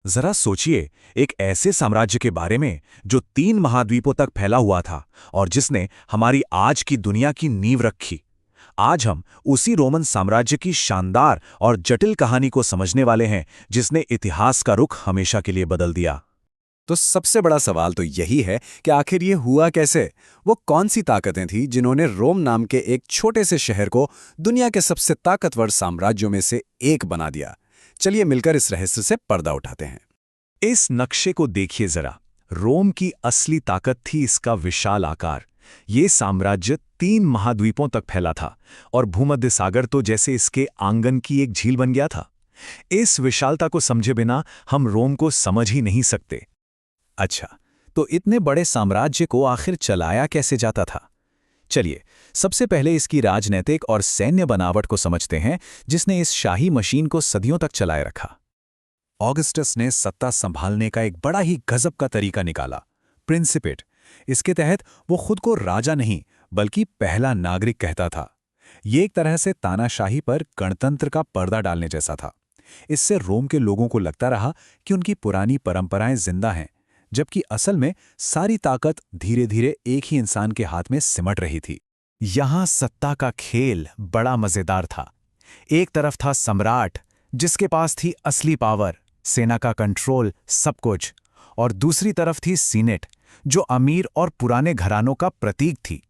जरा सोचिए, एक ऐसे साम्राज्य के बारे में जो 3 महाद्वीपों तक फैला हुआ था और जिसने हमारी आज की दुनिया की नींव रखी। आज हम उसी रोमन साम्राज्य की शानदार और जटिल कहानी को समझने वाले हैं, जिसने इतिहास का रुख हमेशा के लिए बदल दिया। तो सबसे बड़ा सवाल तो यही है कि आखिर ये हुआ कैसे। वो कौन सी ताकतें थीं जिन्होंने रोम नाम के एक छोटे से शहर को दुनिया के सबसे ताकतवर साम्राज्यों में से एक बना दिया। चलिए मिलकर इस रहस्य से पर्दा उठाते हैं। इस नक्शे को देखिए जरा। रोम की असली ताकत थी इसका विशाल आकार। ये साम्राज्य 3 महाद्वीपों तक फैला था और भूमध्य सागर तो जैसे इसके आंगन की एक झील बन गया था। इस विशालता को समझे बिना हम रोम को समझ ही नहीं सकते। अच्छा, तो इतने बड़े साम्राज्य को आखिर चलाया कैसे जाता था? चलिए सबसे पहले इसकी राजनीतिक और सैन्य बनावट को समझते हैं, जिसने इस शाही मशीन को सदियों तक चलाए रखा। ऑगस्टस ने सत्ता संभालने का एक बड़ा ही गजब का तरीका निकाला, प्रिंसिपेट। इसके तहत वो खुद को राजा नहीं बल्कि पहला नागरिक कहता था। ये एक तरह से तानाशाही पर गणतंत्र का पर्दा डालने जैसा था। इससे रोम के लोगों को लगता रहा कि उनकी पुरानी परंपराएं जिंदा हैं, जबकि असल में सारी ताकत धीरे धीरे एक ही इंसान के हाथ में सिमट रही थी। यहां सत्ता का खेल बड़ा मजेदार था। एक तरफ था सम्राट, जिसके पास थी असली पावर, सेना का कंट्रोल, सब कुछ। और दूसरी तरफ थी सीनेट, जो अमीर और पुराने घरानों का प्रतीक थी।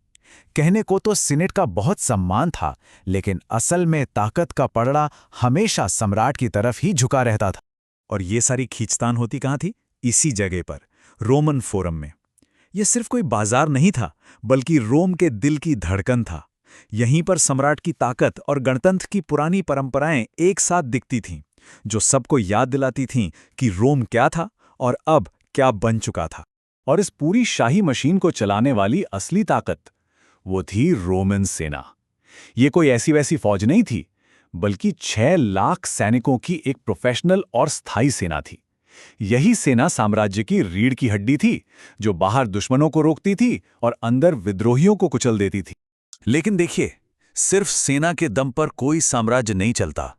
कहने को तो सीनेट का बहुत सम्मान था, लेकिन असल में ताकत का पलड़ा हमेशा सम्राट की तरफ ही झुका रहता था। और ये सारी खींचतान होती कहाँ थी? इसी जगह पर, रोमन फोरम में। यह सिर्फ कोई बाजार नहीं था, बल्कि रोम के दिल की धड़कन था। यहीं पर सम्राट की ताकत और गणतंत्र की पुरानी परंपराएं एक साथ दिखती थीं, जो सबको याद दिलाती थीं कि रोम क्या था और अब क्या बन चुका था। और इस पूरी शाही मशीन को चलाने वाली असली ताकत, वो थी रोमन सेना। ये कोई ऐसी वैसी फौज नहीं थी, बल्कि 6 लाख सैनिकों की एक प्रोफेशनल और स्थायी सेना थी। यही सेना साम्राज्य की रीढ़ की हड्डी थी, जो बाहर दुश्मनों को रोकती थी और अंदर विद्रोहियों को कुचल देती थी। लेकिन देखिए, सिर्फ सेना के दम पर कोई साम्राज्य नहीं चलता।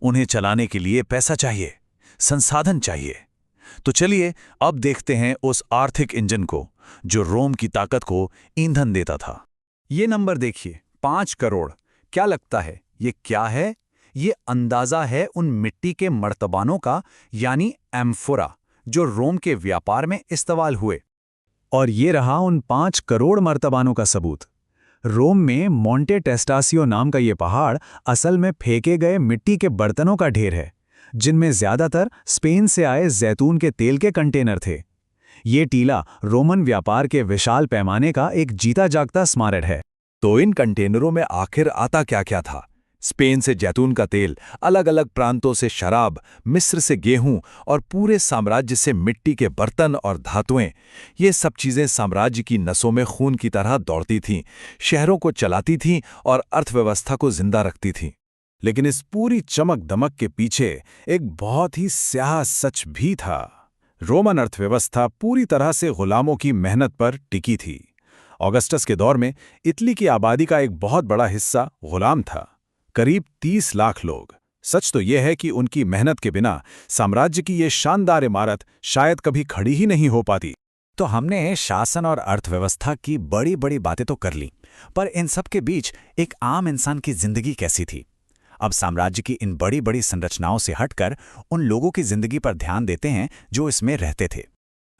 उन्हें चलाने के लिए पैसा चाहिए, संसाधन चाहिए। तो चलिए अब देखते हैं उस आर्थिक इंजन को, जो रोम की ताकत को ईंधन देता था। ये नंबर देखिए, 5 करोड़। क्या लगता है ये क्या है? ये अंदाजा है उन मिट्टी के मर्तबानों का, यानी एम्फोरा, जो रोम के व्यापार में इस्तेमाल हुए। और ये रहा उन 5 करोड़ मर्तबानों का सबूत। रोम में मोंटे टेस्टासियो नाम का ये पहाड़ असल में फेंके गए मिट्टी के बर्तनों का ढेर है, जिनमें ज्यादातर स्पेन से आए जैतून के तेल के कंटेनर थे। ये टीला रोमन व्यापार के विशाल पैमाने का एक जीता जागता स्मारक है। तो इन कंटेनरों में आखिर आता क्या क्या था? स्पेन से जैतून का तेल, अलग अलग प्रांतों से शराब, मिस्र से गेहूं और पूरे साम्राज्य से मिट्टी के बर्तन और धातुएं। ये सब चीजें साम्राज्य की नसों में खून की तरह दौड़ती थीं, शहरों को चलाती थीं और अर्थव्यवस्था को जिंदा रखती थीं। लेकिन इस पूरी चमक दमक के पीछे एक बहुत ही स्याह सच भी था। रोमन अर्थव्यवस्था पूरी तरह से गुलामों की मेहनत पर टिकी थी। ऑगस्टस के दौर में इटली की आबादी का एक बहुत बड़ा हिस्सा गुलाम था, करीब 30 लाख लोग। सच तो यह है कि उनकी मेहनत के बिना साम्राज्य की ये शानदार इमारत शायद कभी खड़ी ही नहीं हो पाती। तो हमने शासन और अर्थव्यवस्था की बड़ी बड़ी बातें तो कर ली, पर इन सब के बीच एक आम इंसान की जिंदगी कैसी थी? अब साम्राज्य की इन बड़ी बड़ी संरचनाओं से हटकर उन लोगों की जिंदगी पर ध्यान देते हैं जो इसमें रहते थे।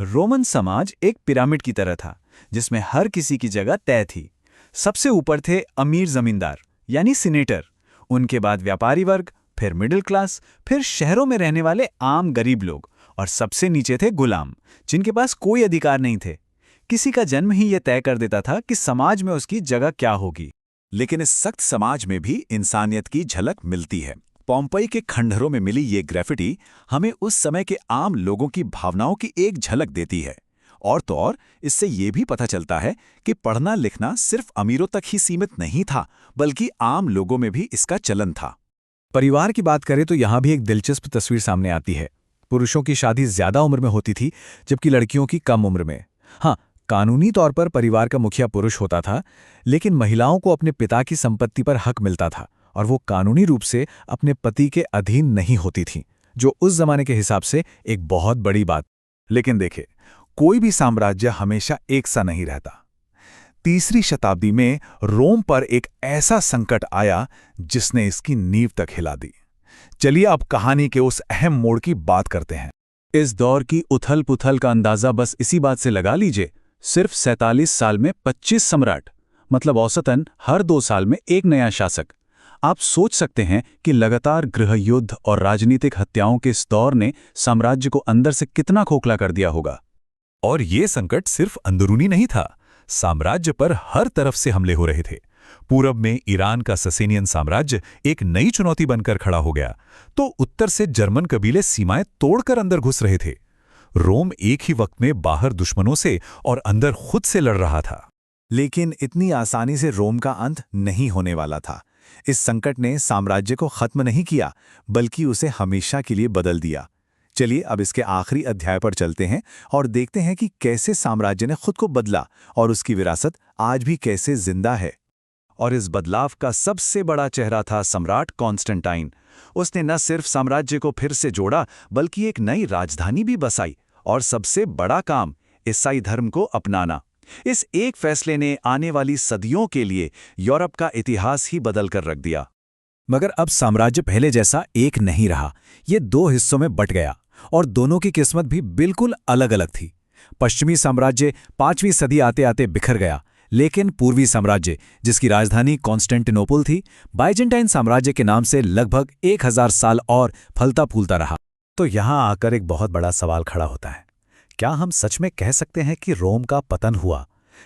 रोमन समाज एक पिरामिड की तरह था, जिसमें हर किसी की जगह तय थी। सबसे ऊपर थे अमीर जमींदार यानी सीनेटर, उनके बाद व्यापारी वर्ग, फिर मिडिल क्लास, फिर शहरों में रहने वाले आम गरीब लोग, और सबसे नीचे थे गुलाम, जिनके पास कोई अधिकार नहीं थे। किसी का जन्म ही यह तय कर देता था कि समाज में उसकी जगह क्या होगी। लेकिन इस सख्त समाज में भी इंसानियत की झलक मिलती है। पोम्पई के खंडहरों में मिली ये ग्रेफिटी हमें उस समय के आम लोगों की भावनाओं की एक झलक देती है। और तो और इससे ये भी पता चलता है कि पढ़ना लिखना सिर्फ अमीरों तक ही सीमित नहीं था, बल्कि आम लोगों में भी इसका चलन था। परिवार की बात करें तो यहाँ भी एक दिलचस्प तस्वीर सामने आती है। पुरुषों की शादी ज्यादा उम्र में होती थी, जबकि लड़कियों की कम उम्र में। हाँ, कानूनी तौर पर परिवार का मुखिया पुरुष होता था, लेकिन महिलाओं को अपने पिता की संपत्ति पर हक मिलता था और वो कानूनी रूप से अपने पति के अधीन नहीं होती थीं। जो उस जमाने के हिसाब से एक बहुत बड़ी बात। लेकिन देखे, कोई भी साम्राज्य हमेशा एक सा नहीं रहता। तीसरी शताब्दी में रोम पर एक ऐसा संकट आया जिसने इसकी नींव तक हिला दी। चलिए अब कहानी के उस अहम मोड़ की बात करते हैं। इस दौर की उथल पुथल का अंदाजा बस इसी बात से लगा लीजिए, सिर्फ 47 साल में 25 सम्राट, मतलब औसतन हर 2 साल में एक नया शासक। आप सोच सकते हैं कि लगातार गृह युद्ध और राजनीतिक हत्याओं के इस दौर ने साम्राज्य को अंदर से कितना खोखला कर दिया होगा। और ये संकट सिर्फ अंदरूनी नहीं था, साम्राज्य पर हर तरफ से हमले हो रहे थे। पूरब में ईरान का ससेनियन साम्राज्य एक नई चुनौती बनकर खड़ा हो गया, तो उत्तर से जर्मन कबीले सीमाएं तोड़कर अंदर घुस रहे थे। रोम एक ही वक्त में बाहर दुश्मनों से और अंदर खुद से लड़ रहा था। लेकिन इतनी आसानी से रोम का अंत नहीं होने वाला था। इस संकट ने साम्राज्य को खत्म नहीं किया, बल्कि उसे हमेशा के लिए बदल दिया। चलिए अब इसके आखिरी अध्याय पर चलते हैं और देखते हैं कि कैसे साम्राज्य ने खुद को बदला और उसकी विरासत आज भी कैसे जिंदा है। और इस बदलाव का सबसे बड़ा चेहरा था सम्राट कॉन्स्टेंटाइन। उसने न सिर्फ साम्राज्य को फिर से जोड़ा, बल्कि एक नई राजधानी भी बसाई, और सबसे बड़ा काम, ईसाई धर्म को अपनाना। इस एक फैसले ने आने वाली सदियों के लिए यूरोप का इतिहास ही बदल कर रख दिया। मगर अब साम्राज्य पहले जैसा एक नहीं रहा, ये 2 हिस्सों में बट गया, और दोनों की किस्मत भी बिल्कुल अलग अलग थी। पश्चिमी साम्राज्य 5वीं सदी आते आते बिखर गया, लेकिन पूर्वी साम्राज्य, जिसकी राजधानी कॉन्स्टेंटिनोपल थी, बाइजेंटाइन साम्राज्य के नाम से लगभग 1000 साल और फलता फूलता रहा। तो यहाँ आकर एक बहुत बड़ा सवाल खड़ा होता है, क्या हम सच में कह सकते हैं कि रोम का पतन हुआ,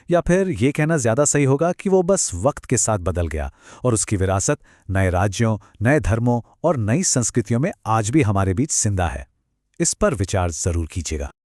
या फिर ये कहना ज्यादा सही होगा कि वो बस वक्त के साथ बदल गया और उसकी विरासत नए राज्यों, नए धर्मों और नई संस्कृतियों में आज भी हमारे बीच जिंदा है? इस पर विचार जरूर कीजिएगा।